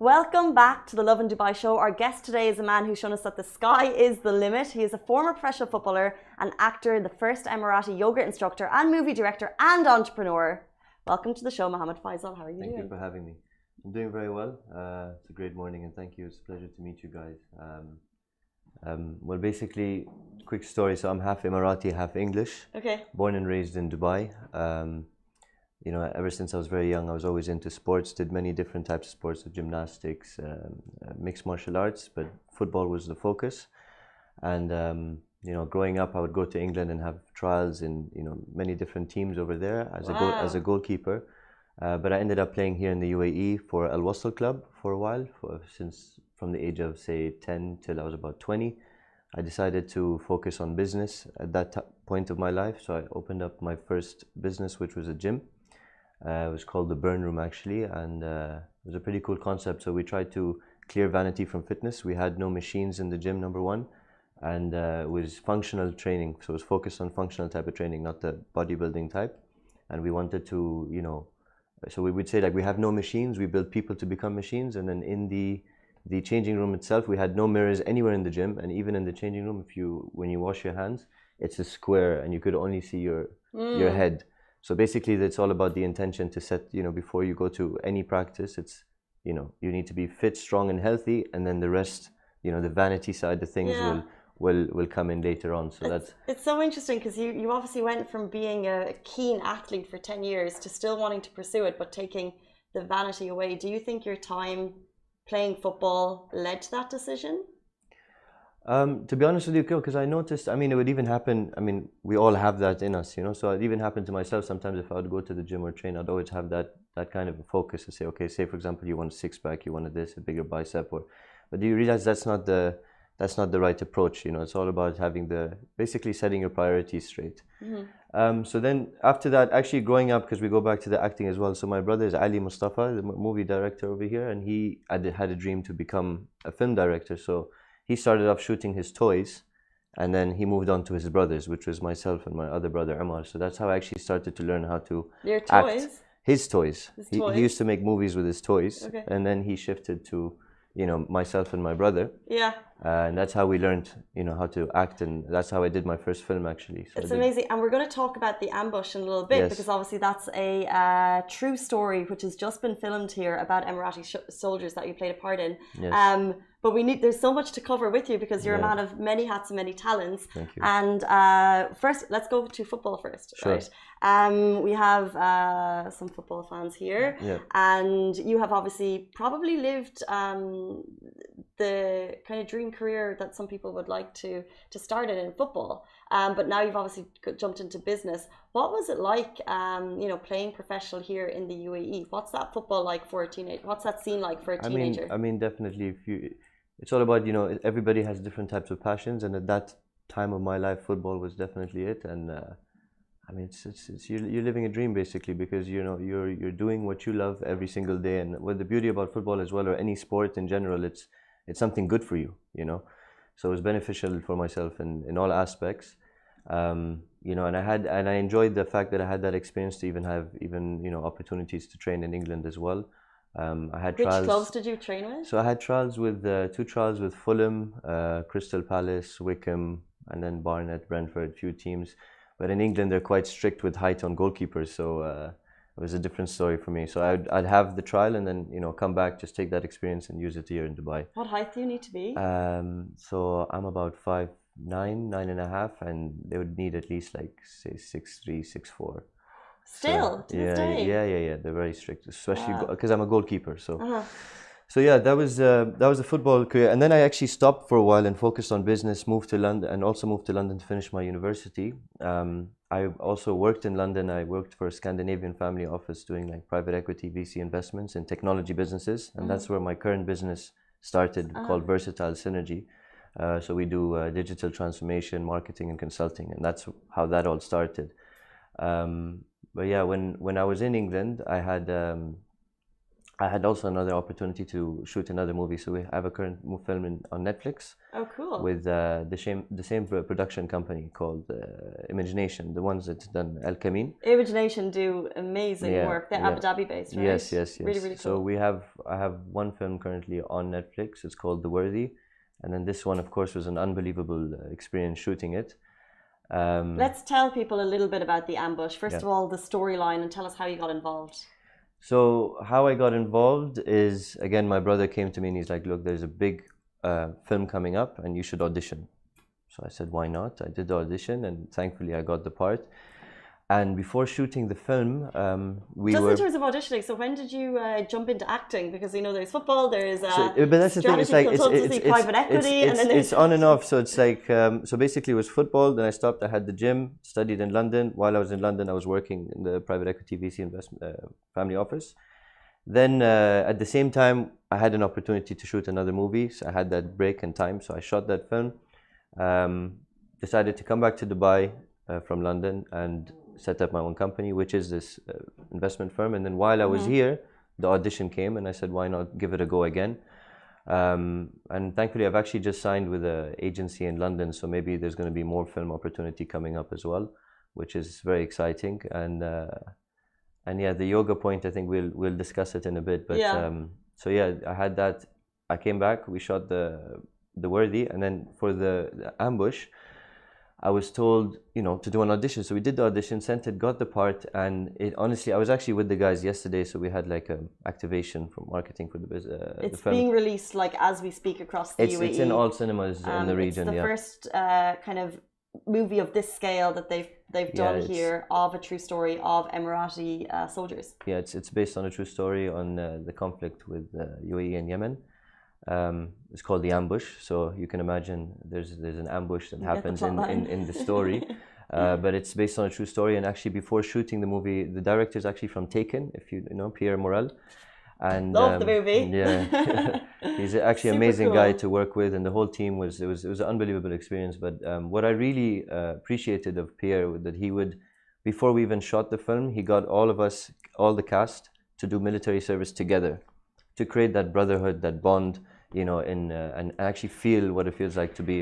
Welcome back to the Lovin Dubai show. Our guest today is a man who's shown us that the sky is the limit. He is a former professional footballer, an actor, the first Emirati yoga instructor and movie director and entrepreneur. Welcome to the show, Mohammed Faisal. How are you doing? Thank you for having me. I'm doing very well. It's a great morning and thank you. It's a pleasure to meet you guys. Well, basically, quick story. So I'm half Emirati, half English. Okay. Born and raised in Dubai. Ever since I was very young, I was always into sports, did many different types of sports, gymnastics, mixed martial arts, but football was the focus. And, growing up, I would go to England and have trials in, many different teams over there as a goalkeeper. But I ended up playing here in the UAE for Al Wasl Club for a while, since from the age of, say, 10 till I was about 20. I decided to focus on business at that point of my life. So I opened up my first business, which was a gym. It was called the Burn Room, actually, and it was a pretty cool concept. So we tried to clear vanity from fitness. We had no machines in the gym, number one, and it was functional training. So it was focused on functional type of training, not the bodybuilding type. And we wanted to, so we would say, like, we have no machines, we build people to become machines. And then in the changing room itself, we had no mirrors anywhere in the gym. And even in the changing room, when you wash your hands, it's a square and you could only see your head. So basically, it's all about the intention to set, before you go to any practice, it's, you need to be fit, strong and healthy. And then the rest, the vanity side of things will come in later on. So it's so interesting because you obviously went from being a keen athlete for 10 years to still wanting to pursue it, but taking the vanity away. Do you think your time playing football led to that decision? To be honest with you, because I noticed, it would even happen, we all have that in us, so it even happened to myself sometimes. If I would go to the gym or train, I'd always have that kind of a focus to say, okay, say for example, you want a six-pack, you wanted this, a bigger bicep, but do you realize that's not the right approach? It's all about basically setting your priorities straight. Mm-hmm. So then after that, actually growing up, because we go back to the acting as well. So my brother is Ali Mustafa, the movie director over here, and he had a dream to become a film director. So he started off shooting his toys, and then he moved on to his brothers, which was myself and my other brother Amar. So that's how I actually started to learn how to act. His toys. He used to make movies with his toys, okay. And then he shifted to, myself and my brother. Yeah. And that's how we learned, how to act, and that's how I did my first film, actually. So it's amazing, and we're going to talk about The Ambush in a little bit, yes. Because obviously that's a true story which has just been filmed here about Emirati soldiers that you played a part in. Yes. But there's so much to cover with you because you're a man of many hats and many talents. Thank you. And first, let's go to football first, sure. Right? We have some football fans here, yeah. And you have obviously probably lived the kind of dream career that some people would like to start in football. But now you've obviously jumped into business. What was it like, playing professional here in the UAE? What's that football like for a teenager? What's that scene like for a teenager? Definitely. It's all about, everybody has different types of passions, and at that time of my life, football was definitely it. And you're living a dream basically, because you're doing what you love every single day. And what the beauty about football as well, or any sport in general, it's something good for you, So it was beneficial for myself in all aspects. And I enjoyed the fact that I had that experience to even have opportunities to train in England as well. I had Which trials. clubs did you train with? So I had trials with two trials with Fulham, Crystal Palace, Wickham, and then Barnet, Brentford, few teams. But in England, they're quite strict with height on goalkeepers, so it was a different story for me. So I'd have the trial and then come back, just take that experience and use it here in Dubai. What height do you need to be? So I'm about 5'9", 9.5, and they would need at least like say 6'3", 6'4". Still, to this day? Yeah. They're very strict, especially because I'm a goalkeeper. So, so yeah, that was a football career, and then I actually stopped for a while and focused on business. Moved to London, and also moved to London to finish my university. I also worked in London. I worked for a Scandinavian family office doing like private equity, VC investments in technology businesses, and that's where my current business started, called Versatile Synergy. So we do digital transformation, marketing, and consulting, and that's how that all started. But yeah, when I was in England, I had also another opportunity to shoot another movie. So we have a current film on Netflix. Oh, cool. With the same production company called Imagination, the ones that's done El Kamin. Imagination do amazing work. They're Abu Dhabi based, right? Yes. Really, really cool. So I have one film currently on Netflix. It's called The Worthy, and then this one, of course, was an unbelievable experience shooting it. Let's tell people a little bit about The Ambush. First Yeah. of all, the storyline, and tell us how you got involved. So how I got involved is, again, my brother came to me and he's like, look, there's a big film coming up and you should audition. So I said, why not? I did the audition and thankfully I got the part. And before shooting the film, Just in terms of auditioning, so when did you jump into acting? Because there's football, there's but that's the thing. It's like consultancy, private equity, and then it's on and off. So it's like so basically it was football. Then I stopped. I had the gym. Studied in London. While I was in London, I was working in the private equity VC investment family office. Then at the same time, I had an opportunity to shoot another movie. So I had that break in time. So I shot that film. Decided to come back to Dubai from London and set up my own company, which is this investment firm. And then while I was here, the audition came and I said, why not give it a go again? And thankfully, I've actually just signed with an agency in London. So maybe there's going to be more film opportunity coming up as well, which is very exciting. And yeah, the yoga point, I think we'll discuss it in a bit. But so yeah, I had that. I came back, we shot the Worthy. And then for the Ambush, I was told, to do an audition. So we did the audition, sent it, got the part, and it honestly, I was actually with the guys yesterday, so we had like an activation for marketing for the business. It's being released like as we speak across the UAE. It's in all cinemas in the region. It's the first kind of movie of this scale that they've done here of a true story of Emirati soldiers. Yeah, it's based on a true story on the conflict with UAE and Yemen. It's called The Ambush, so you can imagine there's an ambush that happens in the story, but it's based on a true story. And actually, before shooting the movie, the director is actually from Taken, if you know Pierre Morel, and love the movie. Yeah, he's actually an amazing guy to work with, and the whole team was an unbelievable experience. But what I really appreciated of Pierre that he would, before we even shot the film, he got all of us, all the cast, to do military service together, to create that brotherhood, that bond. And actually feel what it feels like to be,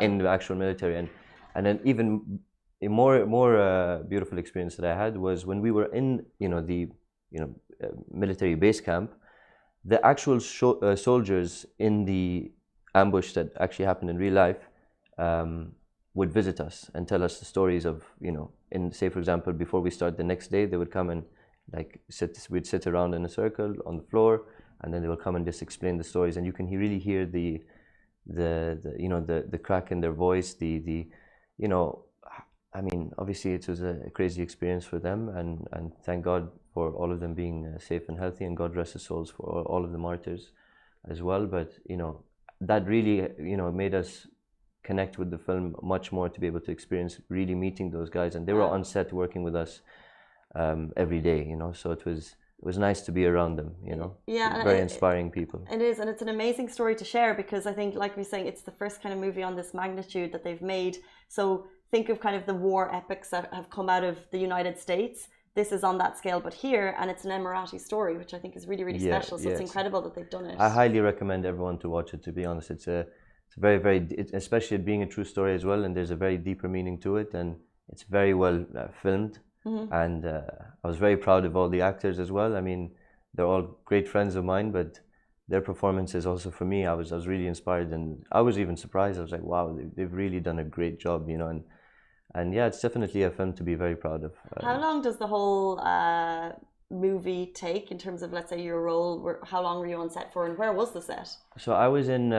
in the actual military. And then even a more beautiful experience that I had was when we were in, the military base camp. The actual soldiers in the ambush that actually happened in real life would visit us and tell us the stories of, say for example, before we start the next day, they would come and we'd sit around in a circle on the floor. And then they will come and just explain the stories, and you can really hear the crack in their voice. I mean, obviously it was a crazy experience for them, and thank God for all of them being safe and healthy, and God rest their souls for all of the martyrs as well. But that really made us connect with the film much more, to be able to experience really meeting those guys, and they were on set working with us every day. So it was nice to be around them, Yeah, very inspiring people. It is, and it's an amazing story to share, because I think, like we're saying, it's the first kind of movie on this magnitude that they've made. So think of kind of the war epics that have come out of the United States. This is on that scale, but here, and it's an Emirati story, which I think is really, really special. So it's incredible that they've done it. I highly recommend everyone to watch it, to be honest. It's very, very, especially it being a true story as well, and there's a very deeper meaning to it, and it's very well filmed. And I was very proud of all the actors as well. I mean, they're all great friends of mine, but their performances also for me, I was really inspired, and I was even surprised. I was like, wow, they've really done a great job, and yeah, it's definitely a film to be very proud of. How long does the whole movie take in terms of, let's say, your role? How long were you on set for, and where was the set? So I was in.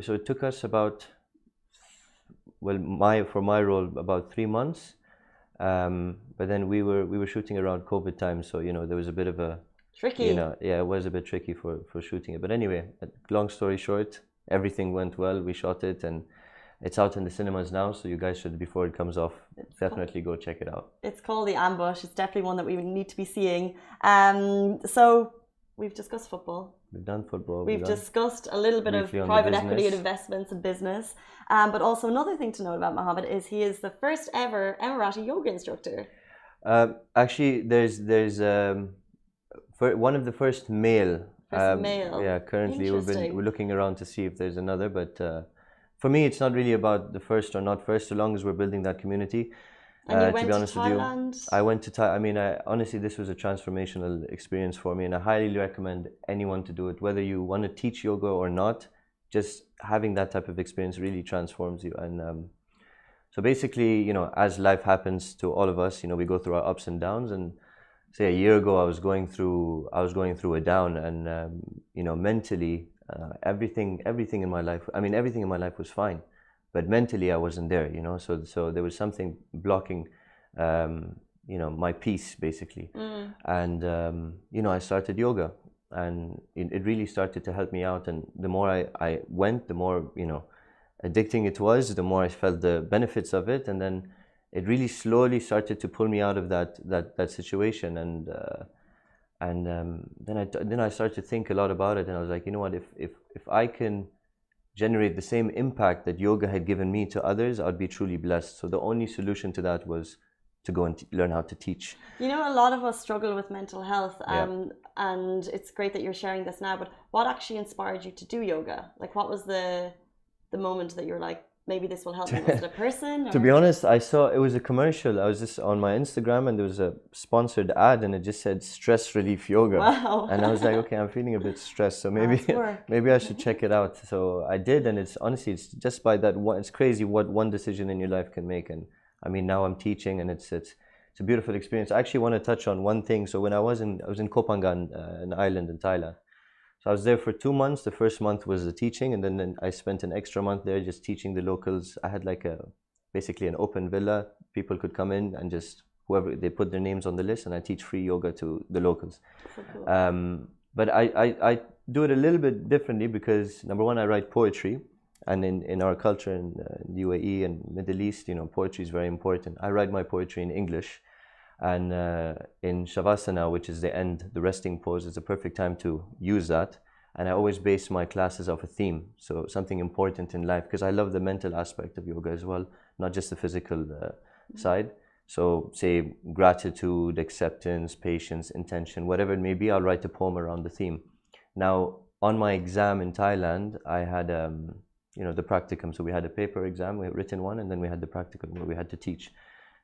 So it took us about, for my role, about 3 months. But then we were shooting around COVID time, so there was a bit of a tricky. Yeah, it was a bit tricky for shooting it. But anyway, long story short, everything went well. We shot it, and it's out in the cinemas now. So you guys should, before it comes off, definitely go check it out. It's called The Ambush. It's definitely one that we need to be seeing. So we've discussed football. We've done football. We've discussed a little bit of private equity and investments and business. But also another thing to note about Mohammed is he is the first ever Emirati yoga instructor. Actually, there's one of the first male. Male. Yeah, currently we're looking around to see if there's another. But for me, it's not really about the first or not first, so long as we're building that community. And you went to be honest to with you, Thailand? I went to Thailand. I mean, honestly, this was a transformational experience for me, and I highly recommend anyone to do it. Whether you want to teach yoga or not, just having that type of experience really transforms you. And so basically, as life happens to all of us, we go through our ups and downs. And say a year ago, I was going through a down, and mentally, everything in my life. I mean, everything in my life was fine, but mentally I wasn't there. So there was something blocking, my peace basically. And I started yoga, and it really started to help me out. And the more I went, the more addicting it was, the more I felt the benefits of it. And then it really slowly started to pull me out of that situation. And then I started to think a lot about it, and I was like, you know what, if I can generate the same impact that yoga had given me to others, I'd be truly blessed. So the only solution to that was to go and learn how to teach. A lot of us struggle with mental health, and it's great that you're sharing this now, but what actually inspired you to do yoga? Like, what was the moment that you're like, maybe this will help me? Was it a person? Or? To be honest, I saw it was a commercial. I was just on my Instagram, and there was a sponsored ad, and it just said stress relief yoga. Wow. And I was like, okay, I'm feeling a bit stressed, so maybe I should check it out. So I did, and it's honestly, it's just by that one. It's crazy what one decision in your life can make. And I mean, now I'm teaching, and it's a beautiful experience. I actually want to touch on one thing. So when I was in Koh Phangan, an island in Thailand. So I was there for 2 months. The first month was the teaching, and then I spent an extra month there just teaching the locals. I had like basically an open villa. People could come in and just whoever, they put their names on the list, and I teach free yoga to the locals. So cool. But I do it a little bit differently because number one, I write poetry, and in our culture in the UAE and Middle East, poetry is very important. I write my poetry in English. And in Shavasana, which is the end, the resting pose, is a perfect time to use that. And I always base my classes off a theme, so something important in life, because I love the mental aspect of yoga as well, not just the physical side. So say gratitude, acceptance, patience, intention, whatever it may be, I'll write a poem around the theme. Now, on my exam in Thailand, I had the practicum. So we had a paper exam, we had written one, and then we had the practicum where we had to teach.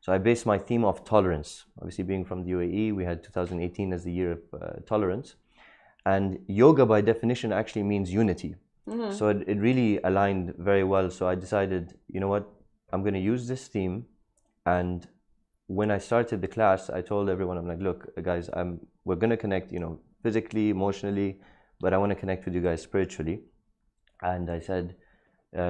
So I based my theme off tolerance. Obviously, being from the UAE, we had 2018 as the year of tolerance. And yoga, by definition, actually means unity. Mm-hmm. So it really aligned very well. So I decided, you know what, I'm going to use this theme. And when I started the class, I told everyone, I'm like, look, guys, we're going to connect, physically, emotionally, but I want to connect with you guys spiritually. And I said,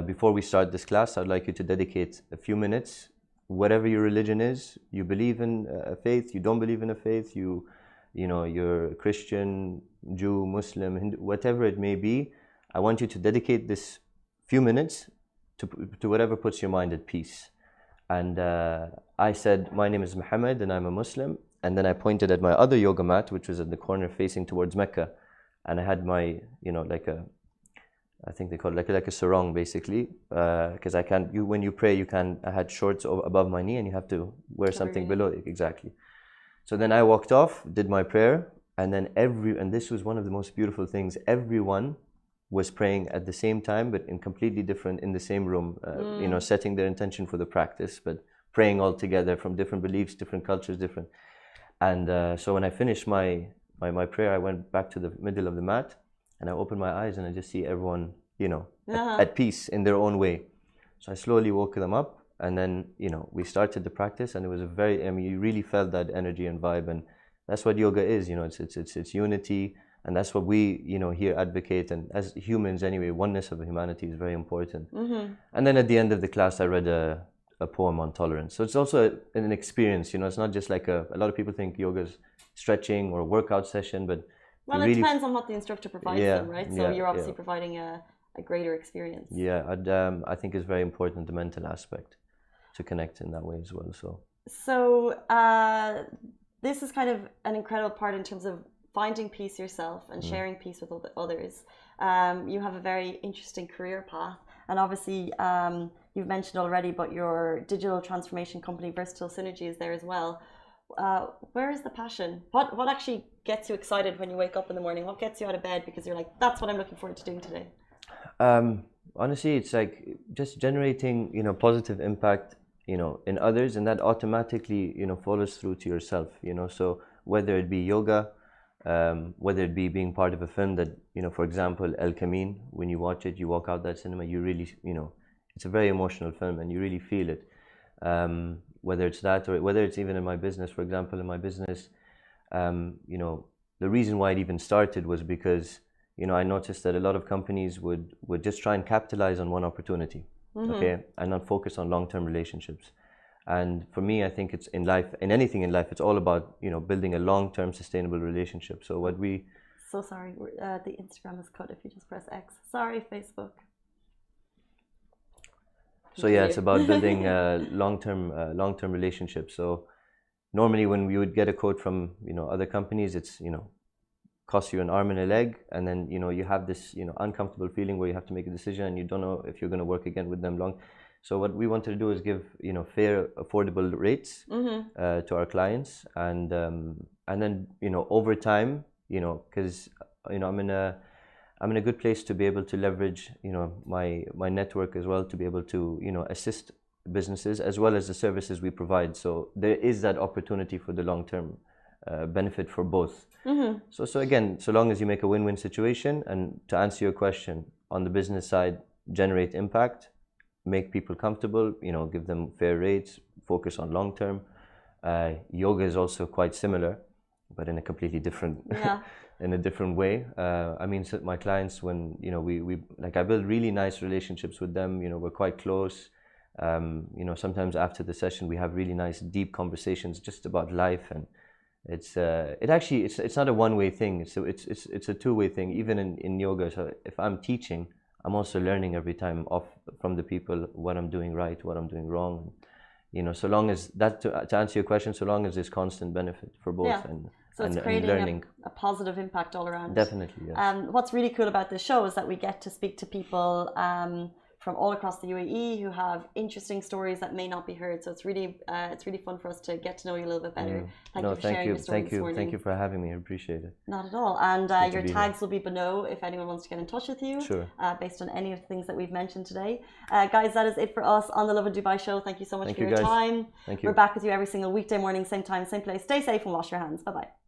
before we start this class, I'd like you to dedicate a few minutes. Whatever your religion is, you believe in a faith, you don't believe in a faith, you're Christian, Jew, Muslim, Hindu, whatever it may be, I want you to dedicate this few minutes to whatever puts your mind at peace. And I said, my name is Mohammed and I'm a Muslim. And then I pointed at my other yoga mat, which was at the corner facing towards Mecca. And I had my, I think they call it like a sarong basically, because when you pray, I had shorts above my knee, and you have to wear something below it, exactly. So then I walked off, did my prayer, and then and this was one of the most beautiful things, everyone was praying at the same time, but in the same room, setting their intention for the practice, but praying all together from different beliefs, different cultures, different. And so when I finished my prayer, I went back to the middle of the mat, and I opened my eyes, and I just see everyone, at peace in their own way. So I slowly woke them up, and then, we started the practice, and it was you really felt that energy and vibe, and that's what yoga is, it's unity, and that's what we, here advocate, and as humans anyway, oneness of humanity is very important. Mm-hmm. And then at the end of the class, I read a poem on tolerance. So it's also an experience, it's not just like a lot of people think yoga's stretching or a workout session, but well, it depends on what the instructor provides them, right? So you're obviously providing a greater experience. Yeah, I think it's very important, the mental aspect, to connect in that way as well. So this is kind of an incredible part in terms of finding peace yourself and sharing peace with others. You have a very interesting career path, and obviously you've mentioned already, but your digital transformation company, Versatile Synergy, is there as well. Where is the passion? What actually gets you excited when you wake up in the morning? What gets you out of bed because you're like, that's what I'm looking forward to doing today? Honestly, it's like just generating, positive impact you know, in others, and that automatically, you know, follows through to yourself, you know. So whether it be yoga, whether it be being part of a film that, you know, for example, El Camine, when you watch it, you walk out that cinema, you really, you know, it's a very emotional film and you really feel it. Whether it's that or whether it's even in my business, for example, in my business, you know, the reason why it even started was because, you know, I noticed that a lot of companies would just try and capitalize on one opportunity, okay, and not focus on long-term relationships. And for me, I think it's in life, in anything in life, it's all about, you know, building a long-term sustainable relationship. So what we... So sorry, the Instagram is cut if you just press X. Sorry, Facebook. So yeah, it's about building long-term relationships. So normally when we would get a quote from, you know, other companies, it's, you know, costs you an arm and a leg, and then, you know, you have this, you know, uncomfortable feeling where you have to make a decision and you don't know if you're going to work again with them long. So what we wanted to do is give, you know, fair, affordable rates to our clients, and then, you know, over time, you know, because, you know, I'm in a good place to be able to leverage, you know, my network as well, to be able to, you know, assist businesses as well as the services we provide. So there is that opportunity for the long-term benefit for both. So again, so long as you make a win-win situation, and to answer your question, on the business side, generate impact, make people comfortable, you know, give them fair rates, focus on long-term. Yoga is also quite similar, but in a completely different, in a different way. I mean, so my clients, when, you know, we like, I build really nice relationships with them, you know, we're quite close. You know, sometimes after the session, we have really nice, deep conversations just about life, and it's not a one-way thing. It's a two-way thing. Even in yoga, so if I'm teaching, I'm also learning every time from the people what I'm doing right, what I'm doing wrong. You know, so long as that, to answer your question, so long as there's constant benefit for both, so it's creating a positive impact all around. Definitely, yes. What's really cool about this show is that we get to speak to people from all across the UAE who have interesting stories that may not be heard. So it's really fun for us to get to know you a little bit better. Thank you for sharing your story this morning. Thank you for having me. I appreciate it. Not at all. And your tags will be below if anyone wants to get in touch with you. Sure. Based on any of the things that we've mentioned today. Guys, that is it for us on the Lovin Dubai show. Thank you so much for your time. Thank you. We're back with you every single weekday morning, same time, same place. Stay safe and wash your hands. Bye-bye.